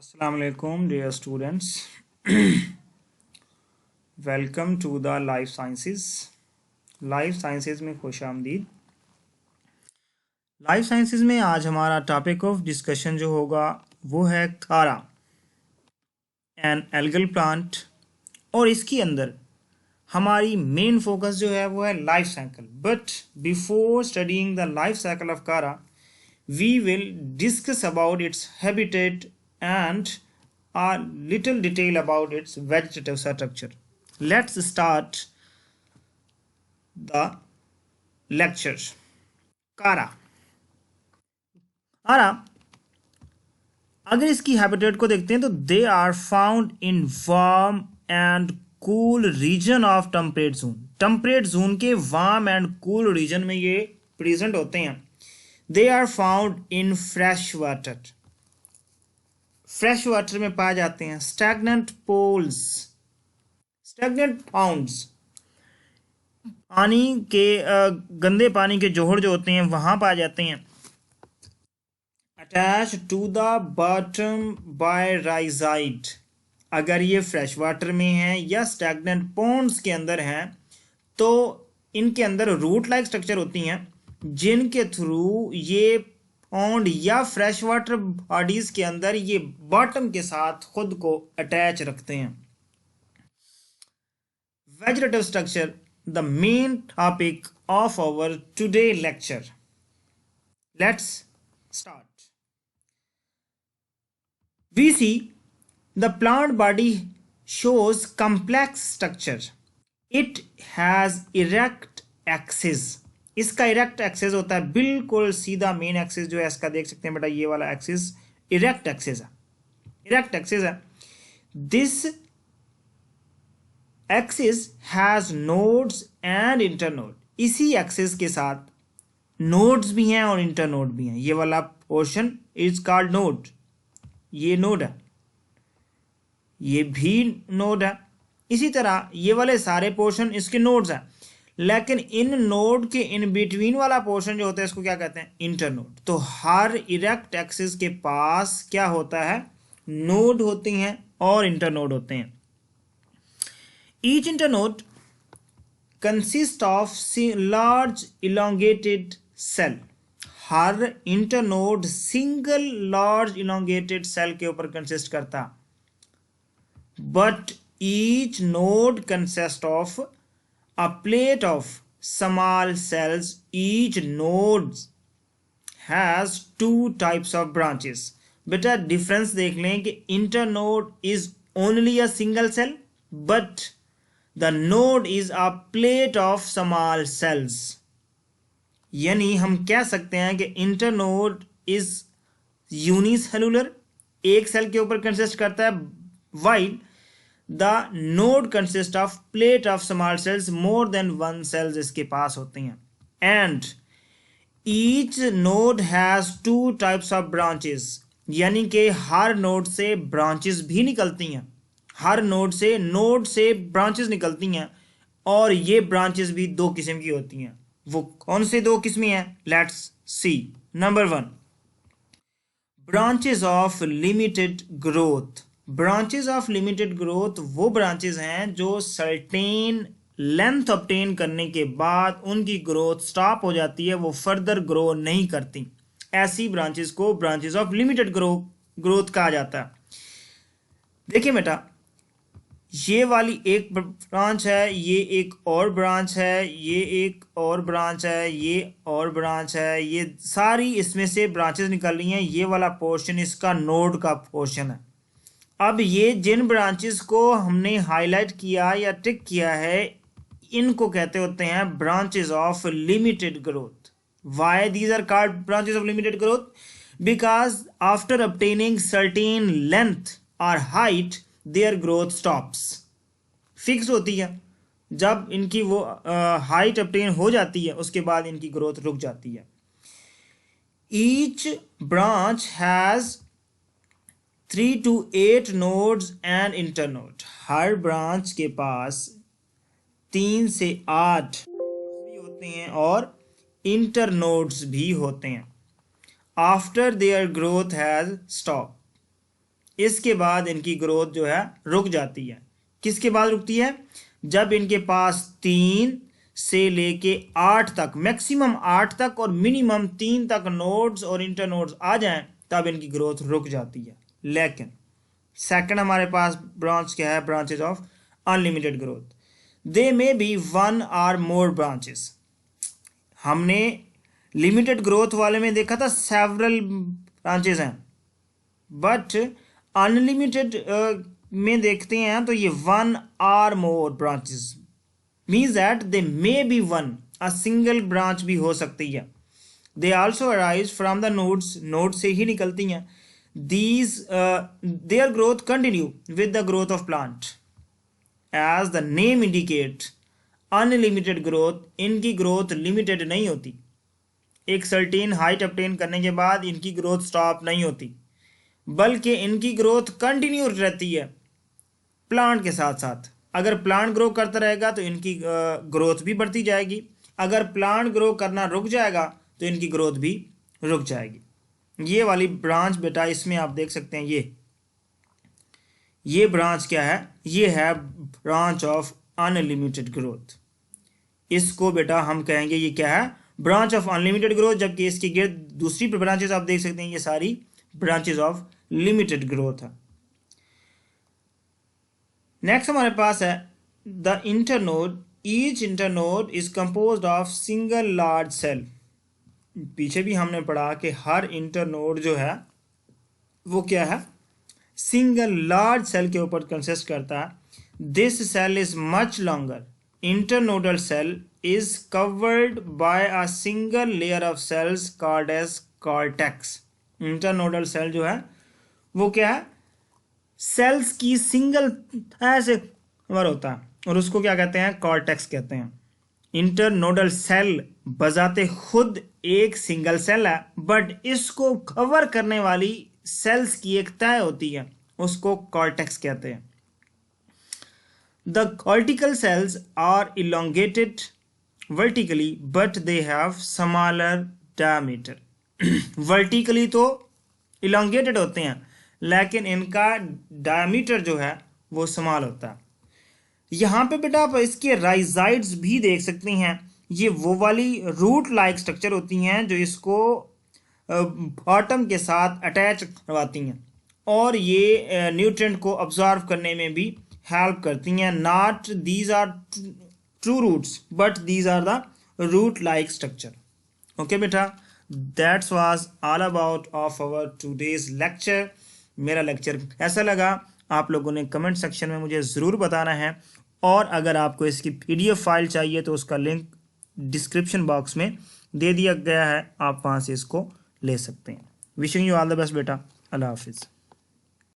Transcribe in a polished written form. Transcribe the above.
Assalamu alaikum dear students. Welcome to the life sciences. Life sciences में खुश आमदीद। Life sciences में आज हमारा टॉपिक ऑफ डिस्कशन जो होगा वो है कारा, एन एल्गल प्लांट। और इसके अंदर हमारी मेन फोकस जो है वो है life cycle. But before studying the life cycle of chara we will discuss about its habitat and a little detail about its vegetative structure. Let's start the lecture. कारा अगर इसकी हैबिटेट को देखते हैं तो they are found in warm and cool region of temperate zone. Temperate zone के warm and cool region में ये प्रेजेंट होते हैं। They are found in fresh water. Fresh water में पाए जाते हैं। स्टैग्नेंट पोल्स, स्टैग्नेंट पाउंड्स, पानी के गंदे पानी के जोहर जो होते हैं वहां पाए जाते हैं। Attach to the bottom by rhizoid. अगर ये फ्रेश वाटर में है या स्टैग्नेंट पॉन्ड्स के अंदर हैं तो इनके अंदर रूट लाइक स्ट्रक्चर होती हैं जिनके थ्रू ये पॉन्ड या फ्रेश वाटर बॉडीज के अंदर ये बॉटम के साथ खुद को अटैच रखते हैं। Vegetative structure, the main topic of our today lecture. Let's start. We see the plant body shows complex structure. It has erect axis. इसका इरेक्ट एक्सिस होता है बिल्कुल सीधा। मेन एक्सिस जो है इसका देख सकते हैं बेटा, ये वाला एक्सिस इरेक्ट एक्सिस है। इरेक्ट एक्सिस है। This axis has nodes and internode. इसी एक्सिस के साथ नोड्स भी हैं और इंटरनोड भी हैं। ये वाला पोर्शन इज कॉल्ड नोड। ये नोड है, ये भी नोड है। इसी तरह ये वाले सारे पोर्शन इसके नोड्स हैं, लेकिन इन नोड के इन बिटवीन वाला पोर्शन जो होता है इसको क्या कहते हैं? इंटरनोड। तो हर इरेक्ट एक्सिस के पास क्या होता है? नोड होते हैं और इंटरनोड होते हैं। Each internode consist of large elongated cell. हर internode single large elongated cell के ऊपर कंसिस्ट करता। But each node consist of a plate of small cells. Each node has two types of branches. बेटा difference देख लें कि internode is only a single cell but the node is a plate of small cells. यानी हम कह सकते हैं कि internode is unicellular, एक सेल के ऊपर कंसिस्ट करता है, while the node consists of plate of small cells, more than one cells इसके पास होते हैं। and each node has two types of branches. यानी कि हर नोड से ब्रांचेस भी निकलती हैं। हर नोड से ब्रांचेस निकलती हैं और ये ब्रांचेस भी दो किस्म की होती हैं। वो कौन से दो किस्में हैं? Let's see. Number 1, branches of limited growth. Branches of limited growth वो ब्रांचेस हैं जो सर्टेन लेंथ ऑब्टेन करने के बाद उनकी ग्रोथ स्टॉप हो जाती है, वो फर्दर ग्रो नहीं करती। ऐसी ब्रांचेस को ब्रांचेस ऑफ लिमिटेड ग्रोथ कहा जाता है। देखिए बेटा, ये वाली एक ब्रांच है, ये एक और ब्रांच है, ये एक और ब्रांच है, ये और ब्रांच है, ये सारी इसमें से ब्रांचेस निकल रही हैं। ये वाला पोर्शन इसका नोड का पोर्शन है। अब ये जिन ब्रांचेस को हमने हाईलाइट किया या टिक किया है इनको कहते होते हैं branches of limited growth. Why these are called branches of limited growth? Because after obtaining certain length और height their growth stops. Fix होती है, जब इनकी वो हाइट obtain हो जाती है उसके बाद इनकी ग्रोथ रुक जाती है। Each branch has 3 to 8 nodes and internode. Her branch के पास 3 से 8 भी होते हैं और इंटरनोड्स भी होते हैं। After their growth has stop, इसके बाद इनकी ग्रोथ जो है रुक जाती है। किसके बाद रुकती है? जब इनके पास 3 से लेके 8 तक, मैक्सिमम 8 तक और मिनिमम 3 तक नोड्स और इंटरनोड्स आ जाएं, तब इनकी ग्रोथ रुक जाती है। लेकिन सेकंड हमारे पास ब्रांच क्या है? Branches of unlimited growth. They may be 1 और मोर ब्रांचेस। हमने लिमिटेड ग्रोथ वाले में देखा था सेवरल ब्रांचेस हैं, बट अनलिमिटेड में देखते हैं तो ये 1 और more branches means that they may be 1, a single branch भी हो सकती है। They also arise from the nodes, node से ही निकलती हैं। these their growth continue with the growth of plant, as the name indicate unlimited growth। इनकी growth limited नहीं होती, एक सर्टेन हाइट ऑब्टेन करने के बाद इनकी ग्रोथ स्टॉप नहीं होती, बल्कि इनकी ग्रोथ कंटिन्यू रहती है प्लांट के साथ साथ। अगर प्लांट ग्रो करता रहेगा तो इनकी ग्रोथ भी बढ़ती जाएगी, अगर प्लांट ग्रो करना रुक जाएगा तो इनकी ग्रोथ भी रुक जाएगी। ये वाली ब्रांच बेटा, इसमें आप देख सकते हैं ये ब्रांच क्या है? ये है ब्रांच ऑफ अनलिमिटेड ग्रोथ। इसको बेटा हम कहेंगे ये क्या है? Branch of unlimited growth. जबकि इसकी गिर्द दूसरी ब्रांचेस आप देख सकते हैं, ये सारी ब्रांचेस ऑफ लिमिटेड ग्रोथ है। नेक्स्ट हमारे पास है the internode. Each internode is composed of single large cell. पीछे भी हमने पढ़ा कि हर इंटरनोड जो है वो क्या है? सिंगल लार्ज सेल के ऊपर कंसिस्ट करता है। This cell is much longer. Internodal cell is covered by a single layer of cells called as cortex. Internodal cell जो है वो क्या है? सेल्स की सिंगल ऐसे कवर होता है और उसको क्या कहते हैं? कॉर्टेक्स कहते हैं। इंटरनोडल सेल बजाते खुद एक सिंगल सेल है, बट इसको कवर करने वाली सेल्स की एक तय होती है, उसको कॉर्टेक्स कहते हैं। The cortical cells are elongated vertically but they have smaller diameter. Vertically तो इलोंगेटेड होते हैं, लेकिन इनका डायमीटर जो है वो स्मॉल होता है। यहाँ पे बेटा आप इसके राइजाइड्स भी देख सकते हैं। ये वो वाली रूट लाइक स्ट्रक्चर होती हैं जो इसको बॉटम के साथ अटैच करवाती हैं और ये न्यूट्रिएंट को ऑब्जर्व करने में भी हेल्प करती हैं। Not these are true roots but these are the root like structure. Okay बेटा, that's was all about of our today's lecture. मेरा लेक्चर कैसा लगा आप लोगों ने कमेंट सेक्शन में मुझे ज़रूर बताना है, और अगर आपको इसकी PDF फाइल चाहिए तो उसका लिंक डिस्क्रिप्शन बॉक्स में दे दिया गया है, आप वहाँ से इसको ले सकते हैं। Wishing you all the best बेटा। अल्लाह हाफिज़।